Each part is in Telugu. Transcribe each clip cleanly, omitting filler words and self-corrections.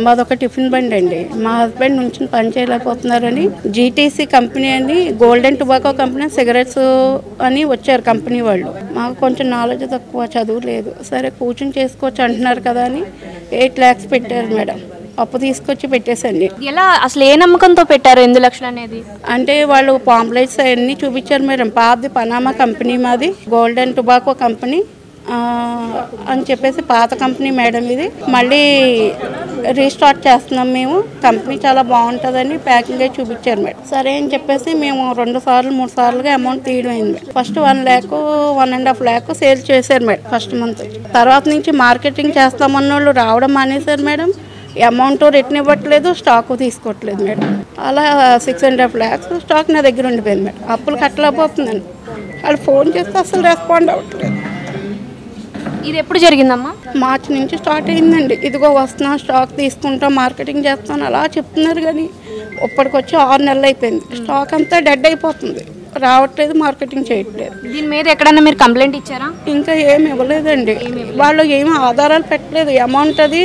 మాదొక టిఫిన్ బండి అండి. మా హస్బెండ్ నుంచి పని చేయలేకపోతున్నారని జీటీసీ కంపెనీ అని గోల్డెన్ టొబాకో కంపెనీ సిగరెట్స్ అని వచ్చారు కంపెనీ వాళ్ళు. మాకు కొంచెం నాలెడ్జ్ తక్కువ, చదువు లేదు. సరే కూర్చుని చేసుకోవచ్చు అంటున్నారు కదా అని 8 lakhs పెట్టారు మేడం. అప్పు తీసుకొచ్చి పెట్టేసండి. ఎలా అసలు ఏ నమ్మకంతో పెట్టారు 8 లక్షలు అనేది? అంటే వాళ్ళు పాంప్లెట్స్ అవన్నీ చూపించారు మేడం. పాతది పనామా కంపెనీ, మాది గోల్డెన్ టొబాకో కంపెనీ అని చెప్పేసి పాత కంపెనీ మేడం. ఇది మళ్ళీ రీస్టార్ట్ చేస్తున్నాం మేము, కంపెనీ చాలా బాగుంటుందని ప్యాకింగ్ అయి చూపించారు మేడం. సరే అని చెప్పేసి మేము 2 సార్లు 3 సార్లుగా అమౌంట్ తీయడం అయింది. ఫస్ట్ 1 lakh 1.5 lakh సేల్ చేశారు మేడం ఫస్ట్ మంత్. తర్వాత నుంచి మార్కెటింగ్ చేస్తామన్న వాళ్ళు రావడం మానేశారు మేడం. అమౌంట్ రిటర్న్ ఇవ్వట్లేదు, స్టాక్ తీసుకోవట్లేదు మేడం. అలా 6.5 lakhs స్టాక్ నా దగ్గర ఉండిపోయింది మేడం. అప్పులు కట్టలేకపోతుందండి. వాళ్ళు ఫోన్ చేస్తే అసలు రెస్పాండ్ అవ్వట్లేదు. ఇది ఎప్పుడు జరిగిందమ్మా? మార్చి నుంచి స్టార్ట్ అయిందండి. ఇదిగో వస్తున్నా, స్టాక్ తీసుకుంటాం, మార్కెటింగ్ చేస్తాను అలా చెప్తున్నారు. కానీ ఇప్పటికొచ్చి 6 నెలలు అయిపోయింది. స్టాక్ అంతా డెడ్ అయిపోతుంది, రావట్లేదు, మార్కెటింగ్ చేయట్లేదు. దీని మీద ఎక్కడన్నా మీరు కంప్లైంట్ ఇచ్చారా? ఇంకా ఏమి ఇవ్వలేదండి. వాళ్ళు ఏమి ఆధారాలు పెట్టలేదు. అమౌంట్ అది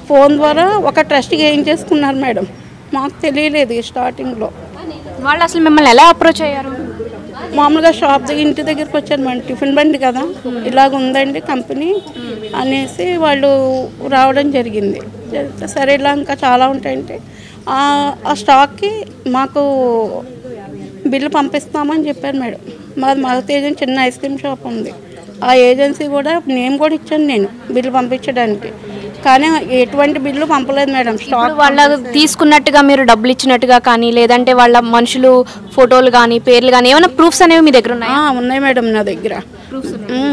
ఫోన్ ద్వారా ఒక ట్రస్ట్కి ఏం చేసుకున్నారు మేడం. మాకు తెలియలేదు స్టార్టింగ్లో. వాళ్ళు అసలు మిమ్మల్ని ఎలా అప్రోచ్ అయ్యారు? మామూలుగా షాప్ దగ్గర ఇంటి దగ్గరికి వచ్చారు మేడం. టిఫిన్ బండి కదా, ఇలాగ ఉందండి కంపెనీ అనేసి వాళ్ళు రావడం జరిగింది. సరే ఇలా ఇంకా చాలా ఉంటాయంటే ఆ స్టాక్కి మాకు బిల్లు పంపిస్తామని చెప్పారు మేడం. మాది మగత ఏజెన్సీ చిన్న ఐస్ క్రీమ్ షాప్ ఉంది. ఆ ఏజెన్సీ కూడా నేమ్ కూడా ఇచ్చాను నేను బిల్లు పంపించడానికి. కానీ ఎటువంటి బిల్లు పంపలేదు మేడం. స్టాక్ వాళ్ళ తీసుకున్నట్టుగా మీరు డబ్బులు ఇచ్చినట్టుగా కానీ, లేదంటే వాళ్ళ మనుషులు ఫోటోలు కానీ, పేర్లు కానీ ఏమైనా ప్రూఫ్స్ అనేవి మీ దగ్గర ఉన్నాయి? ఉన్నాయి మేడం నా దగ్గర.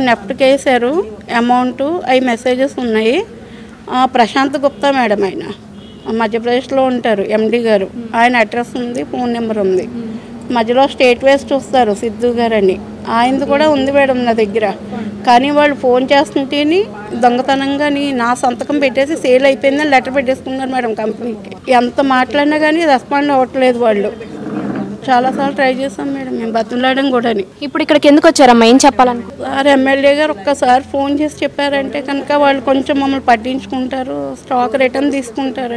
నెఫ్ట్కి వేసారు అమౌంట్, అవి మెసేజెస్ ఉన్నాయి. ప్రశాంత్ గుప్తా మేడం, ఆయన మధ్యప్రదేశ్లో ఉంటారు, ఎండి గారు. ఆయన అడ్రస్ ఉంది, ఫోన్ నెంబర్ ఉంది. మధ్యలో స్టేట్ వైజ్ చూస్తారు సిద్ధు గారు అని, ఆయనది కూడా ఉంది మేడం నా దగ్గర. కానీ వాళ్ళు ఫోన్ చేస్తుంటేని దొంగతనంగా నా సంతకం పెట్టేసి సేల్ అయిపోయిందని లెటర్ పెట్టేసుకున్నారు మేడం కంపెనీకి. ఎంత మాట్లాడినా కానీ రెస్పాండ్ అవ్వట్లేదు వాళ్ళు. చాలాసార్లు ట్రై చేస్తాం మేడం మేము, బతులాడడం కూడా. ఇప్పుడు ఇక్కడికి ఎందుకు వచ్చారమ్మా? ఏం చెప్పాలనుకుంటున్నారు? సార్ ఎమ్మెల్యే గారు ఒక్కసారి ఫోన్ చేసి చెప్పారంటే కనుక వాళ్ళు కొంచెం మమ్మల్ని పట్టించుకుంటారు, స్టాక్ రిటర్న్ తీసుకుంటారు.